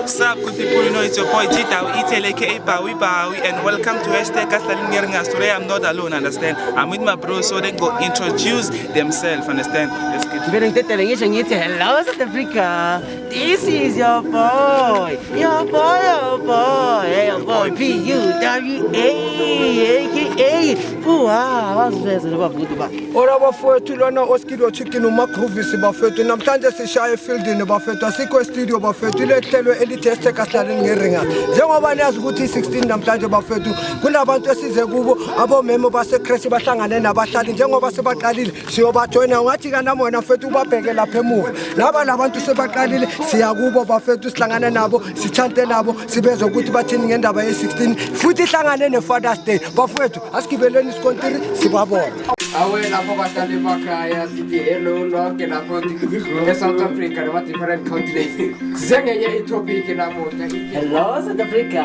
Sup, good people, you know it's your boy Jita, aka Bawi, and welcome to #Kastalingeringas. Today I'm not alone, understand? I'm with my bros, so they go introduce themselves, understand? Let's get Hello, South Africa. This is your boy, your boy, P-U-W-A, aka Fuwa. Ora bafowethu lona oskido chicken umagruvisi bafowethu namhlanje sishaya efieldini bafowethu asikho studio bafowethu ile hlelo elitheste kasihlaleni ngeringa njengoba niyazi ukuthi i16 namhlanje bafowethu kunabantu esize kubo abomemo baseChrist bahlangane nabahlali njengoba sebaqalile siyobajoina ngathi kana mona mfowethu ubabheke lapha emuva laba labantu sebaqalile siya kubo bafowethu sihlangane nabo sichante nabo sibeze ukuthi bathini ngendaba ye16 futhi ihlangane neFathers Day bafowethu asigibeleni iskontiri sibabona. Awe lapho bahlali emakhaya sithi hello lonke lapho eSouth Africa nama different countries. Sizengenye itopic namuhla. Hello, South Africa.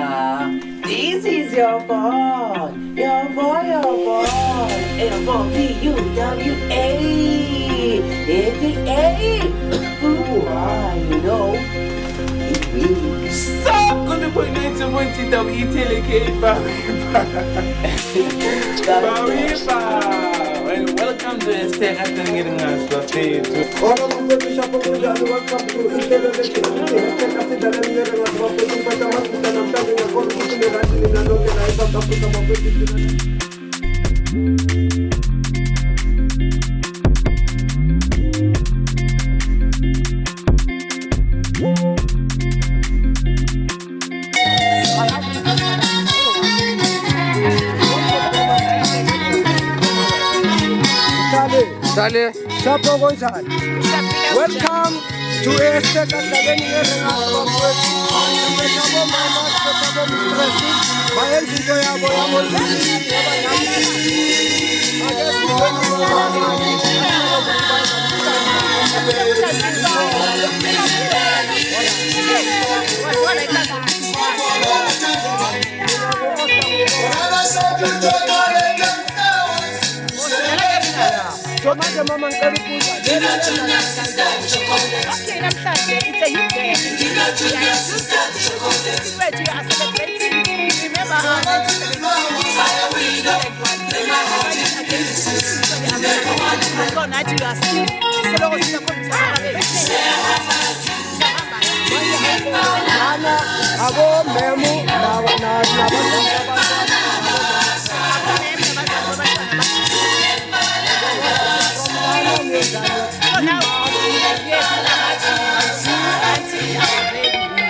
This is your boy, your boy, P-U-W-A, aka Fuwa, you know. Sup, good people, you know it's your boy Jita, aka Bawi, and welcome to #Kastalingeringas. Ora bafowethu shapho kunjani welcome to ihlelo kasihlaleni ngeringa bafowethu mpatha masuka namhlanje ngakho ukuthi nerathi nina lonke la eSouth Africa bafowethu. Dale. Shapho kunjani? Welcome to kasihlaleni ngeringa bafowethu. Sibethabo mama, sibethabo mistress. Bayenza into yabo so manje mama ngicela ukubuza Okay, namhlanje it's a youth day. We are celebrating. Remember how so now you are still abomemo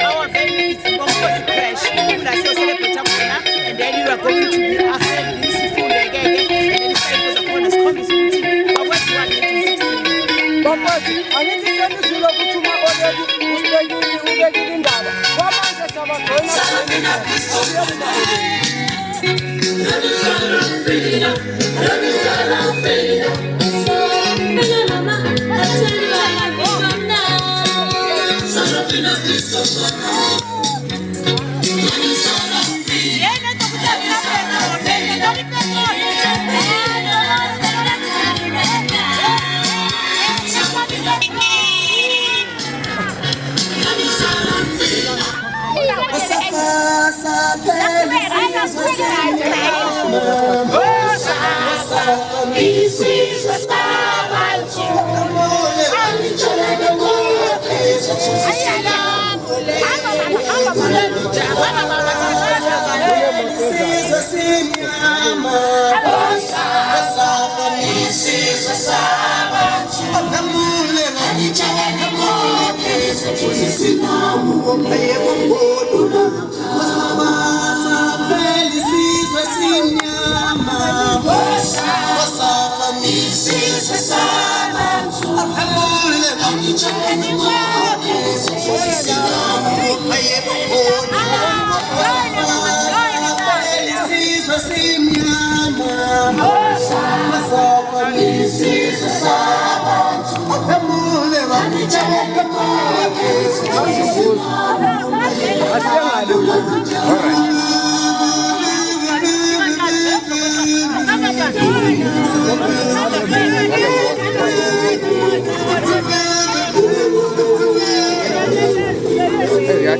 our venue is Crash. And then you are going to be after this food again. And then it's time for the corners coming to but what you want to do? bafowethu angithi senizile ukuthi uma already ubekile indaba kwamanje sabajoina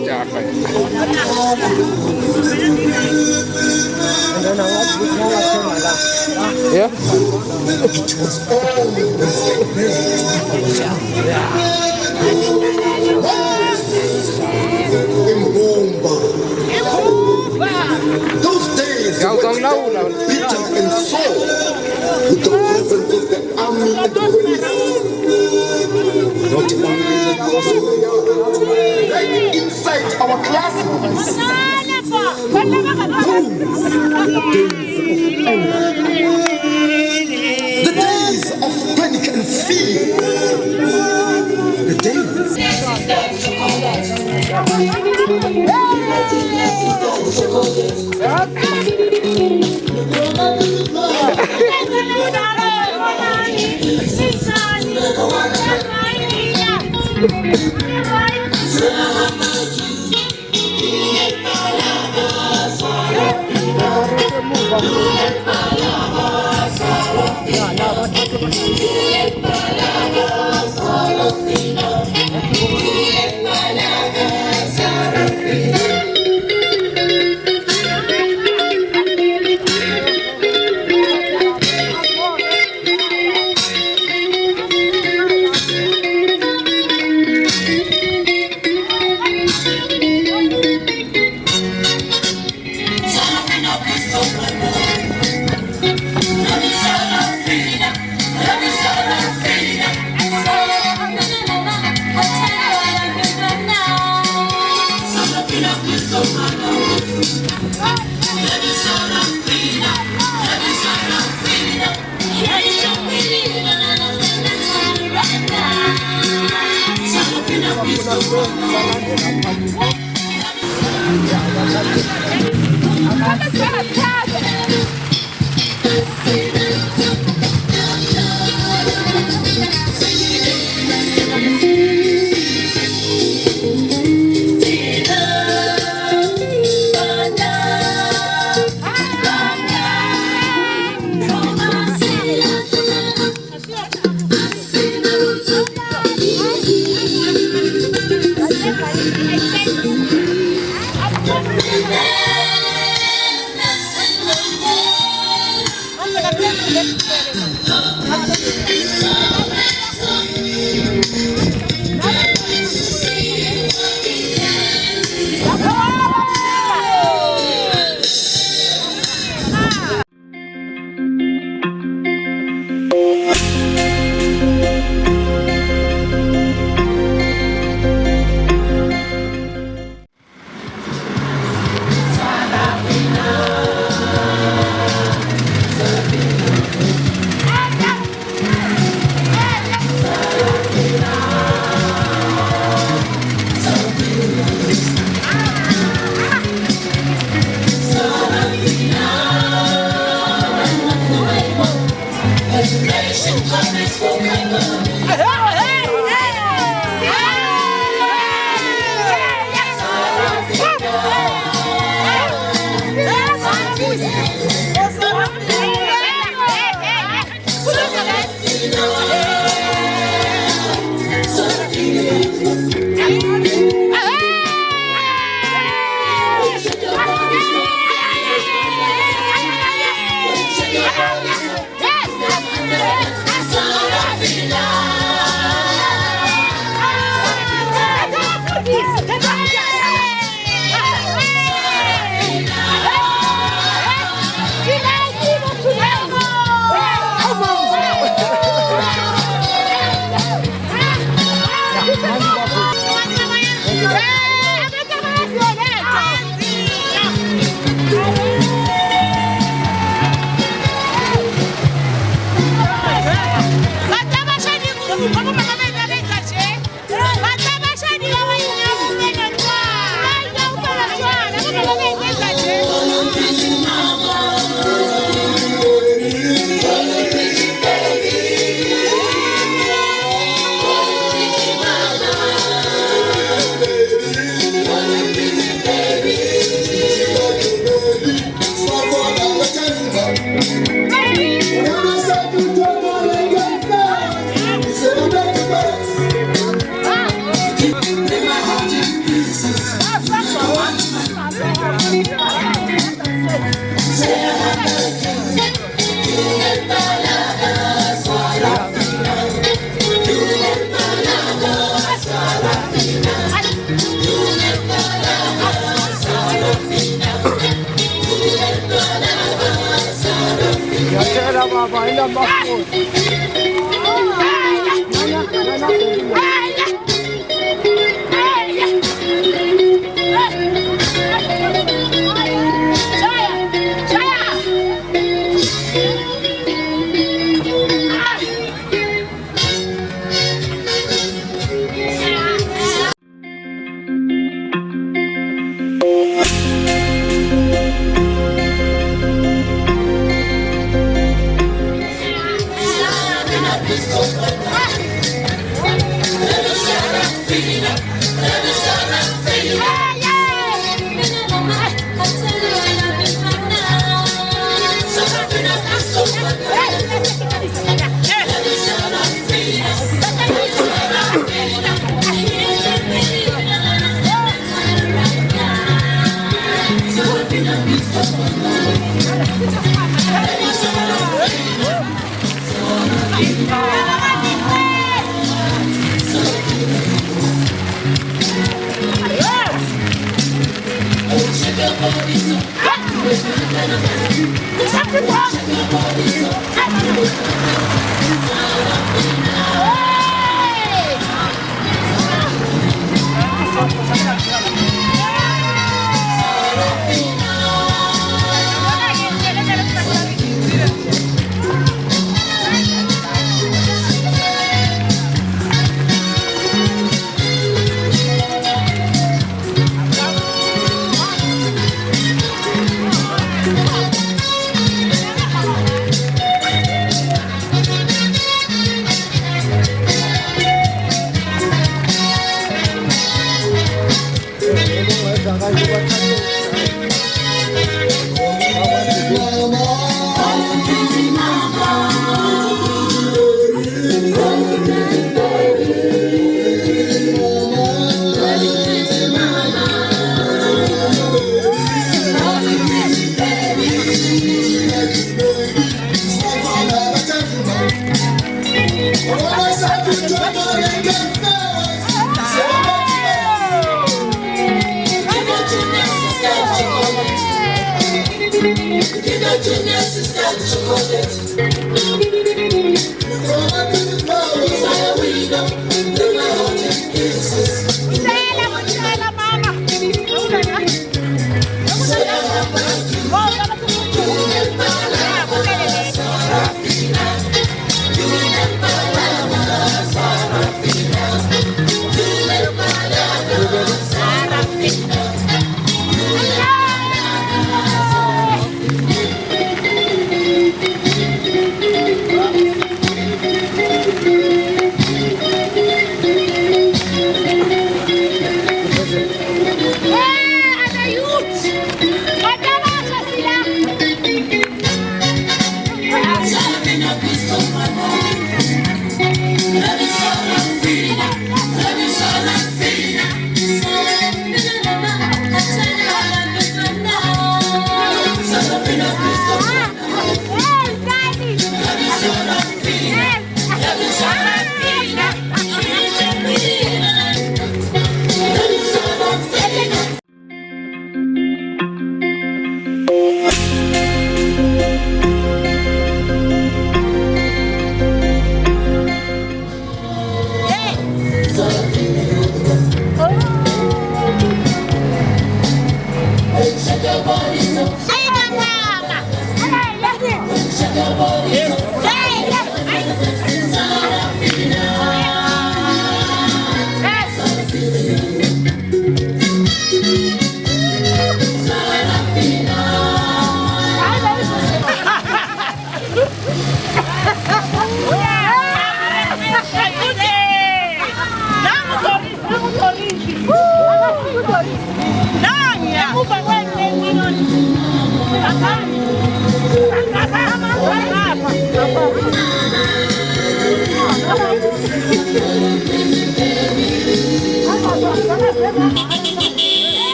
wajafa. Yeah. Those days were bitter and sore with the presence of the army and the police. Not only right inside our classrooms. The days of panic and fear. The days. baba inamafoni.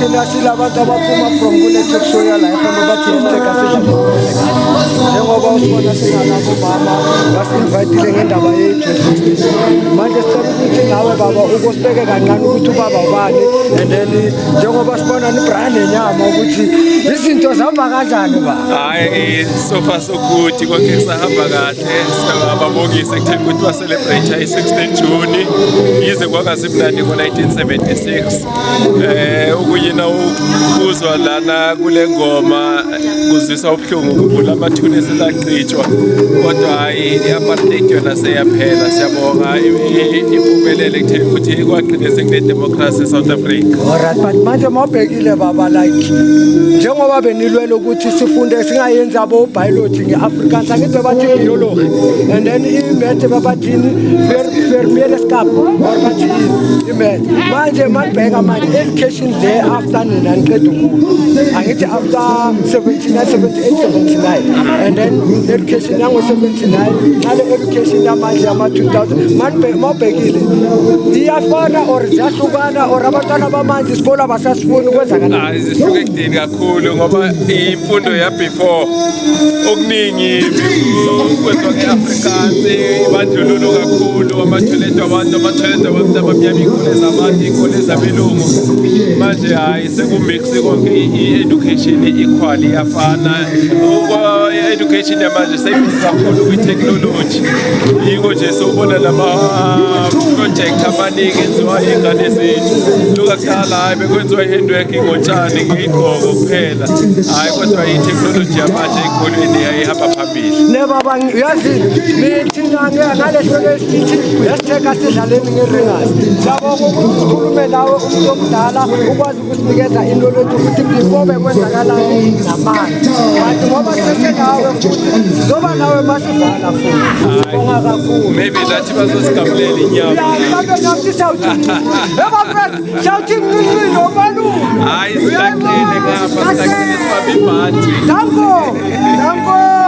thina silabantu abaphuma from kule talk show yalapha bathi isiteka sidlale njengoba usibona sinalabo mama basi-invayitile ngendaba ye-2016 manje sicela ukuthi nawe baba ukosibeke kancane ukuthi ubaba ubani and then njengoba sibona nibrian nenyama ukuthi izinto zihamba kanjani ba hayi so far so good konke kusahamba kahle siyababongisa ekutheni ukuthi baselebrate i-16 June yize kwakasimnandi ngo-1976 ukuyina ukuzwa lana kule ngoma kuzwisa ubuhlungu ukuvula amathuna eselaqitshwa kodwa hayi i-apartheid yona seyaphela siyabonga impumelelo ekutheni ukuthi kwaqinise kune-democracy eSouth Africa. Alright, but manje mawubhekile baba like njengoba benilwela ukuthi sifunde singayenzi abo-biology nge-Afrikaans angithi bebathi biology and then imethe bebathini vermeerskap or bathi imethe manje manibheka manje education le after nina niqeda ukulu angithi after 79 and then education yango-79 nale education yamanje yama-2000 mawubhekile iyafana or ziyahlukana or abantwana bamanje isikole abasasifuni ukwenzakala zihluke ekudeni kakhulu ngoba imfundo ya-before okuningi kwenziwa nge-Afrikaans ibandlululo kakhulu amathoyilethi abantu abamnyama iy'kole zabantu iy'kole zabelungu manje hhayi sekumiksi konke i-education equal iyafana i-education yamanje seyibhizi kakhulu kwi-technology yiko nje sowubona lama-project amaningi enziwa iy'ngane zethu lokakudala hhayi bekwenziwa i-handwork ngotshani ngey'gqoko kuphela hhayi kodwa i-technology yamanje ey'kolweni yayihamba phambili ne baba uyazini thina ngalehlelo esithi lesitheka sidlaleni ngeringasi siyabonga ukuthi sikhulume nawe umuntu omdala ukwazi ukusinikeza inolwethi ukuthi before bekwenzakalani namanje kanti ngoba sesenawe futhi sizoba nawe masivala futhi sibonga kakhulu maybe nathi bazosigabulela inyama nathi shawuthi mncinci nomalume hhayi silaqine ngapha silaqine sibambe ibhadi danko Oh,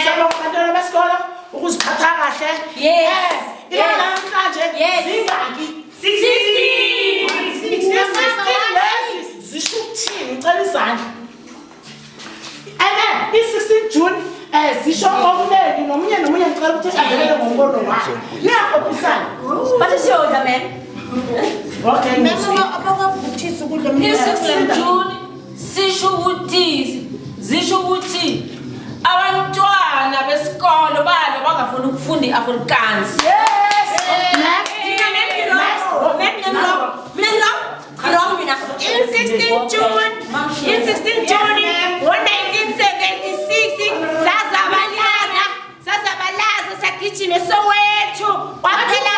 Sababantwana besikolo ukuziphatha kahle. Yes. Ilanga namhlanje zingaki? 16 zisho ukuthini ngicela izandla. I-16 June zisho okuningi nomunye ngicela ukuthi avelele ngombono wakhe. Niyaqophisana. Bathishoda man. Okay. Abakavuthisa ukudla mina. I-16 June zisho ukuthi abantwana besikolo balo bangafuni ukufunda i-Afrikaans. Yes. In 16 June, 1976, sazabalaza sagijima eSoweto. Kwaphela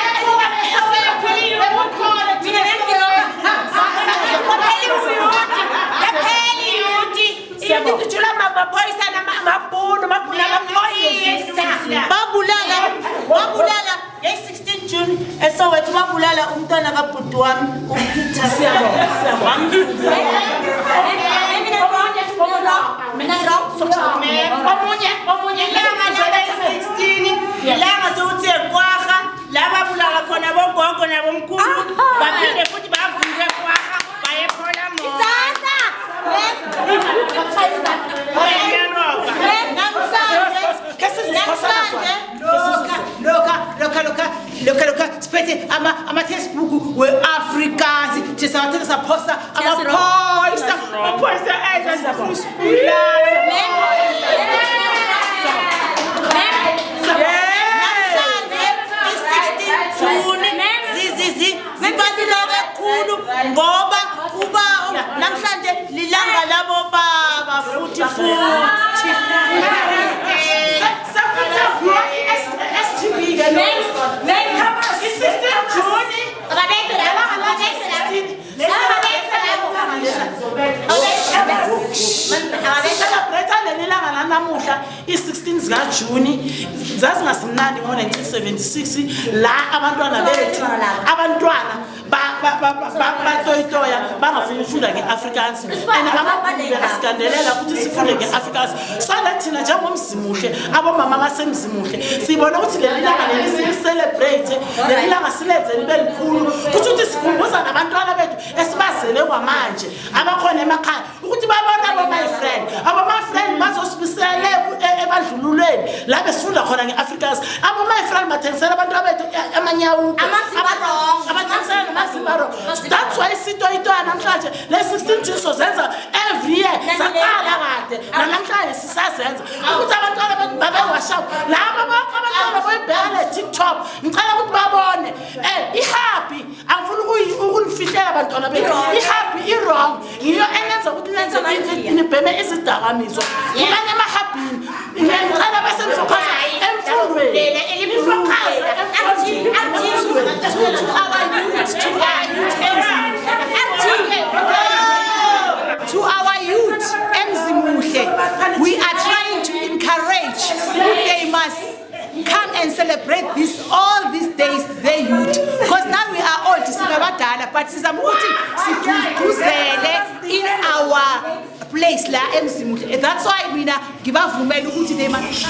babulala 16 June eSoweto babulala umntwana kabhuti wami uPeter. Omunye ilanga sewuthe kwaha la babulala khona bogogo nabomkhulu baphinde futhi bavuke kwaha bayephola moya. Look, spete ama-textbook we-Afrikaans sisawathela saphosta amaphoyisa zibaluleke kakhulu ngoba kuba namhlanje lilanga labo baba futhi i-16 zikaJuni zazingasimnandi ngo-1976 la abantwana bethu batoyitoya bangafuni ukufunda nge-Afrikaans and amabhulu asigandelela ukuthi sifunde nge-Afrikaans. So that thina njengomzimuhle abomama basemzimuhle sibona ukuthi leli langa leli silicelebrate, leli langa silenze libe likhulu kusho ukuthi sikhumbuza nabantwana bethu esibazele kwamanje abakhona emakhaya ukuthi babona abo-my friend bazosibisele ebandlululweni la besifunda khona nge-Afrikaans. Abo-my friend bathengisela abantwana bethu amanyawu abathengisela namazibaro. That's why sitoyitoya namhlanje le-16 June sozenza every year saqala kade namhlanje sisazenza ukuthi abantwana bethu babewashawu laba bonke abantwana boyibheka le-TikTok ngicela ukuthi babone i-happy angifuni ukunifihlela abantwana bethu i-happy i-wrong yiyo enyenza ukuthi nibheme izidakamizwa kumanye ama-happyini ngicela besemfokaza emfundweni to our youth emzimuhle, we are trying to encourage they must come and celebrate all these days, the youth, because now we are old singabadala, but sizamukuthi siguzele in our place la emzimuhle. That's why mina ngibavumela ukuthi they must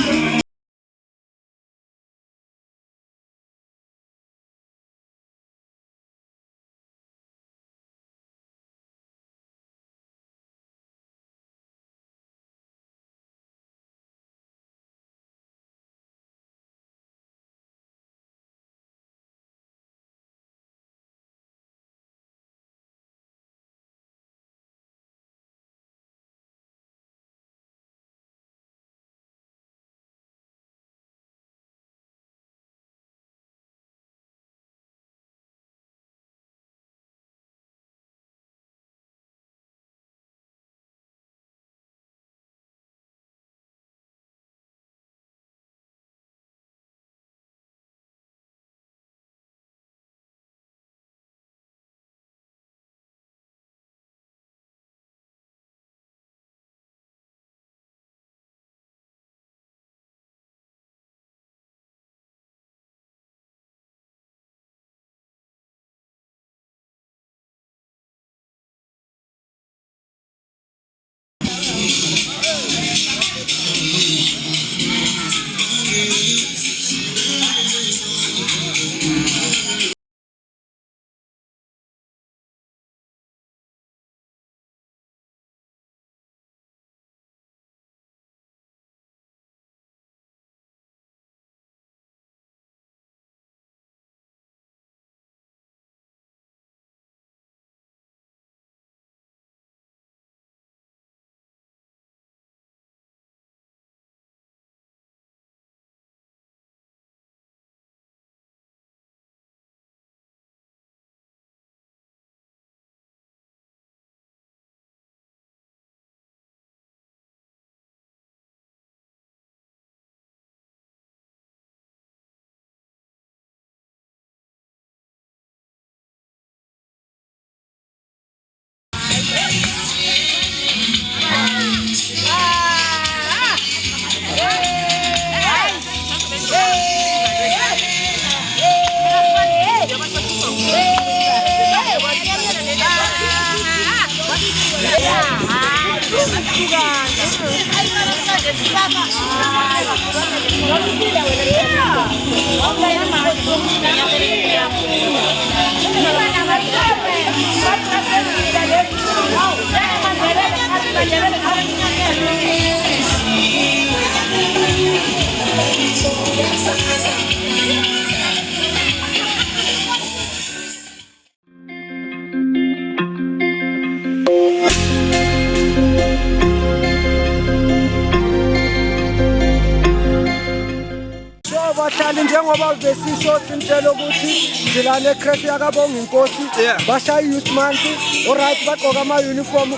bahlali njengoba besisho simtshela ukuthi silane crash yakabonga inkosi bashaya youth month alright bagqoka ama uniform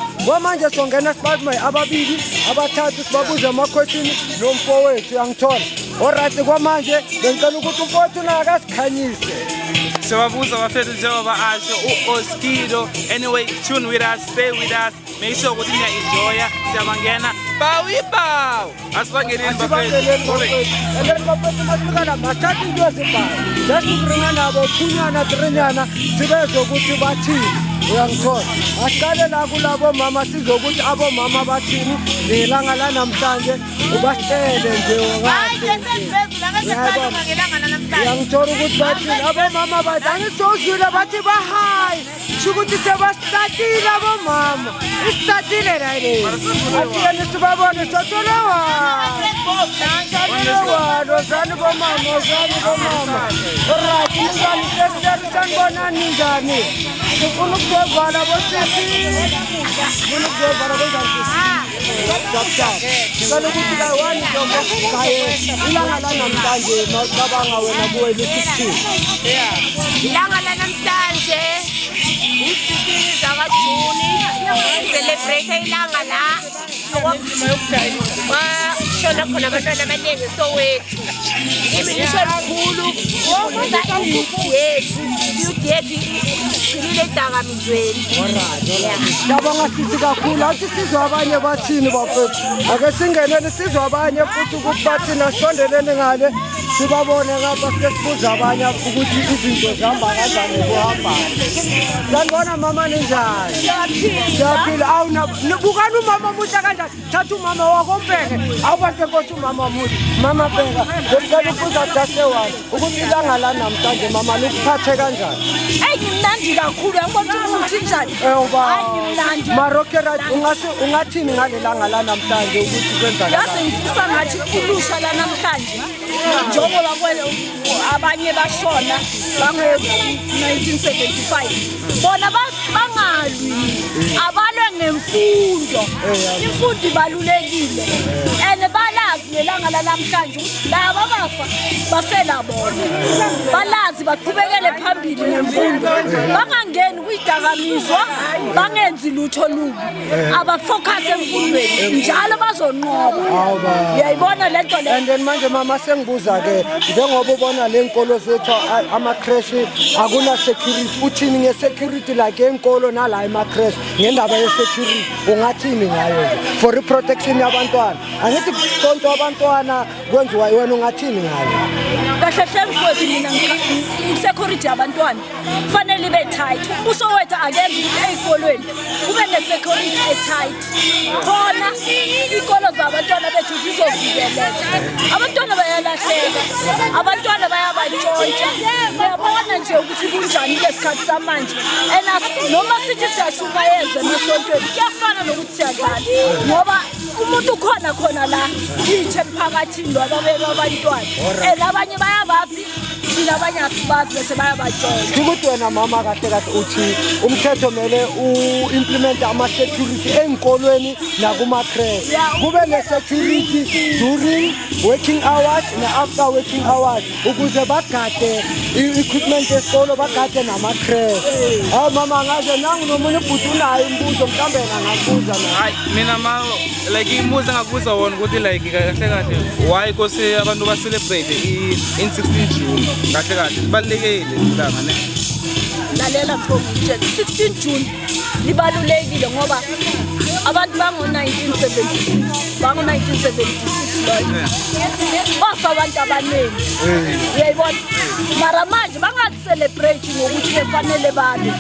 manje songena sibathi ababili abathathu sibabuza ama question nomfowethu yangithola alright kwamanje bengicela ukuthi umfowethu naka sikhanyise Sewabuza wafethu njengoba asho uOskido. Anyway, tune with us, stay with us. Make sure ukuthi niya-enjoya. Siyabangena bawi baw. Asibangeleni bafethu. Eleni bafethu masifika la masithatha into ezibhawu. Just ukuringa nabo thunyana trinyana sibezwe ukuthi bathini. Uyangithola. Asiqale la kulabo mama sizokuthi abo mama bathini ngelanga la namhlanje ubasitele nje ngathi. Uyangithola ukuthi bathini abo mama bathi angisozwile bathi bahayi. Shukuthi sebastatile abo mama. Istatile la le. Asiyeni sibabone sotolewa. Ozani bomama, ozani bomama. Alright, njani sanibona njani? Sifuna ukuzvala bosisi. Sifuna ukuzvala Kalau kita lawan jombo kaya ilangan namhlanje mawucabanga wena kuwe lesithi. Ilangan namhlanje isizini zakaJuni celebrate ilangan la. Shona khona abantwana abaningi Soweto. Iminisho elikhulu wonke yethu silile dakamizweni. Ngiyabonga sisi kakhulu athi sizwe abanye bathini bafethu. Ake singenele sizwe abanye futhi ukuthi bathina sondelene ngale sibabone ngapha sesibuza abanye ukuthi izinto zihamba kanjani kuhamba. Sanibona mama ninjani? Siyaphila awuna bukani umama muhle kanjani? Thatha umama wakho umbeke awubantu enkosi umama muhle. Mama bheka ngicela ukubuza dasewayo ukuthi ilanga la namhlanje mama likuphathe kanjani? Ngimnandi kakhulu yabona ukuthi njani? Ngimnandi. Marokera ungathini ngalelanga la namhlanje ukuthi kwenza kanjani? Yazi ngifisa ngathi ulusha la namhlanje. Njengoba kwele abanye bashona bange 1975. Bona bangalwi. Abalwe ngemfundo. Imfundo ibalulekile. Ene balazi lelanga la namhlanje laba bafa bafela bona. Balazi baqhubekele phambili ngemfundo. Bangangeni kwidakamizwa bangenzi lutho lubi. Abafocus emfundweni njalo bazonqoba. Uyayibona lento le. And then manje mama sengibuza ke njengoba ubona lenkolo zethu ama crash akuna security uthini nge security la ke enkolo nala ema crash ngendaba ye security ungathini ngayo for protection yabantwana angithi konke abantwana kwenziwa wena ungathini ngayo kahle hle mfowethu mina security yabantwana kufanele ibe tight uSoweto akenzi ezikolweni kube ne security tight khona ikolo zabantwana bethu zizovikeleka abantwana bayalahleka abantwana bayabantshontsha uyabona nje ukuthi kunjani lesikhathi samanje noma sithi siyashukayeza emasontweni kuyafana nokuthi siyadlala ngoba umuntu khona la ithe emphakathini lwababeka abantwana abanye bayabazi thina abanye asibazi bese bayabantshontsha ukuthi wena mama kahle uthi umthetho mele u-implement ama-security ey'nkolweni nakuma-crash kube ne-security during working hours ne-after working hours ukuze bagade i-equipment yesikolo bagade nama-crash hawu mama ngaze nangu nomunye ubhuti unayo imbuzo mhlawumbe nangakubuza hayi mina ma like imuza ngakubuza wona ukuthi like kahle why kose abantu ba-celebrate in 16 June kahle libalulekile ilanga ne lalela mfowethu 16 June libalulekile ngoba abantu bango-1976 loyo bafa abantu abaningi uyayibona mara manje bangalicelebrate ngokuthi befanele babe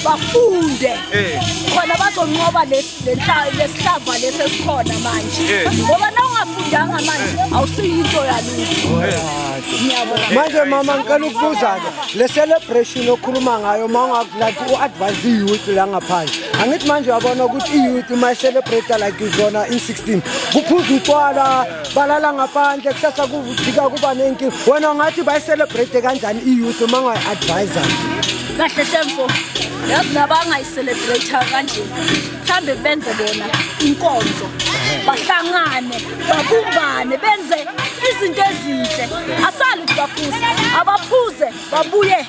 bafunde khona bazonqoba lesihlava lesi esikhona manje ngoba na ungafundanga manje awusiyinto yalutho. Manje mama ngicela ukubuza-ke le celebration okhuluma ngayo ma ungakulike u-advise i-youth la ngaphandle angithi manje wabona ukuthi i-youth ma i-celebrate like izona in-16 kuphuza utshwala balala ngaphandle kusasa kuvujika kuba nenkinga wena ngathi bayi-celebrate kanjani i-youth ma ungayi-advisa kahle temfo yazi nabangayicelebrate kanje mhlambe benze bona inkonzo bahlangane babumbane benze izinto ezinhle asali ukuthi baphuze abaphuze babuye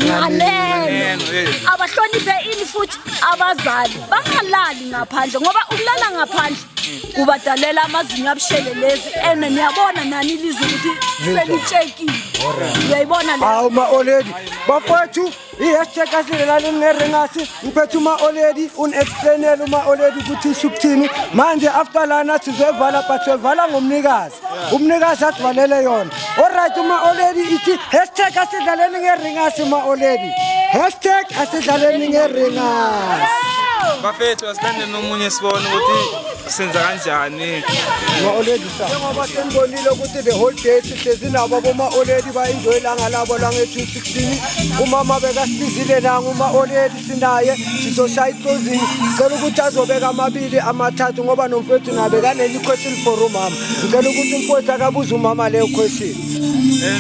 nganene abahloniphe ini futhi abazali bangalali ngaphandle ngoba ukulala ngaphandle kubadalela amazinyo abushelelezi ene niyabona nani ilizwe ukuthi selitshekile uyayibona le awu ma-oledi bafowethu i-hashtag asilelaleni ngeringasi ngiphethe uma-oledi un-explainele uma-oledi ukuthi isho ukuthini manje after lana sizoyivala but soyivala ngomnikazi umnikazi asivalele yona allright uma-oledi ithi hashtag asidlaleni ngeringasi ma-oledi hashtag asidlaleni ngeringasi bafethu asithande nomunye sibone ukuthi senza kanjani ma-oledi njengoba senibonile ukuthi the whole day sihlezi nabo aboma-oledi ba-enjoy ilanga labo lange-216 umama bekasibizile nanga uma-oledi sinaye sizoshaya iclosing ngicela ukuthi azobeka amabili amathathu ngoba nomfowethu nabe kanenye iquestion for umama ngicela ukuthi umfowethu akabuze umama leyo question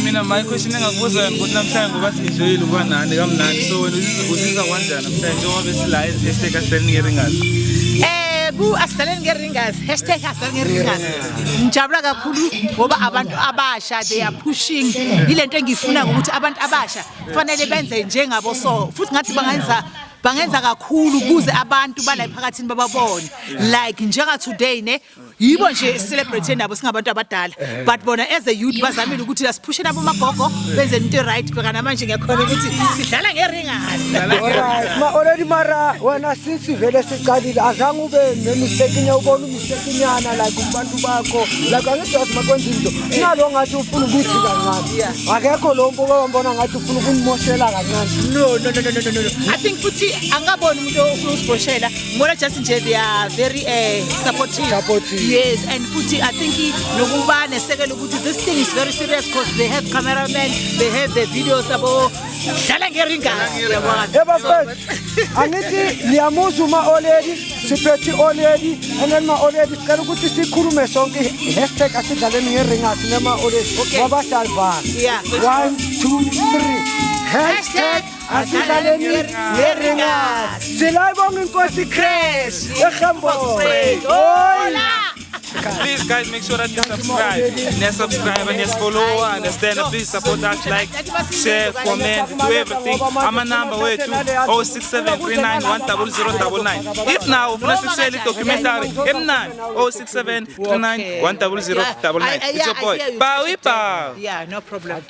mina my question engakubuza yona ukuthi namhlanje ngoba sienjoyile ukuba nani kamnandi so wena uzizwa kanjani namhlanje njengoba besila hashtag asideleni ngeringasi Asideleni ngeringasi hashtag asideleni ngeringasi ngijabula kakhulu ngoba abantu abasha they are pushing ilento engifuna ukuthi abantu abasha kufanele benze njengabo so futhi ngathi bangenza kakhulu ukuze abantu bala ephakathini bababone like njenga today ne yibo nje celebrate nabo singabantu abadala but bona as a youth bazamile ukuthi asiphusheni abo magogo benze into right beka namanje ngiyakhona ukuthi sidlala ngeringasi alright ma-oledi mara wena since vele siqalile azange ube nemistake ubona umistake nyana like kubantu bakho like angithi yazi makwenza into nalo ngathi ufuna ukuthi kancane akekho lo mbuko ombona ngathi ufuna ukunimoshela kancane no I think futhi angaboni umuntu ofuna usiboshela ngibona just nje they are very supportive yes and futhi I think nokuba nesekelo ukuthi this thing is very serious because they have cameramen they have the videos abo dlala ngeringasi yabafethu angithi niyamuza uma-oledi siphethe oledi and then ma-oledi sicela ukuthi sikhulume sonke hashtag asidlaleni ngeringasi nema-oledi wabadali bani 1 2 3 hashtag asidlaleni ngeringasi silayibonga inkosi crash ehamboni Please guys make sure that you subscribe and follow, understand, please support us, like, share, comment, do everything. I'm a number 06739100099. If now if let's say documentary M9 06739100099. It's your boy. Bow. Yeah, no problem.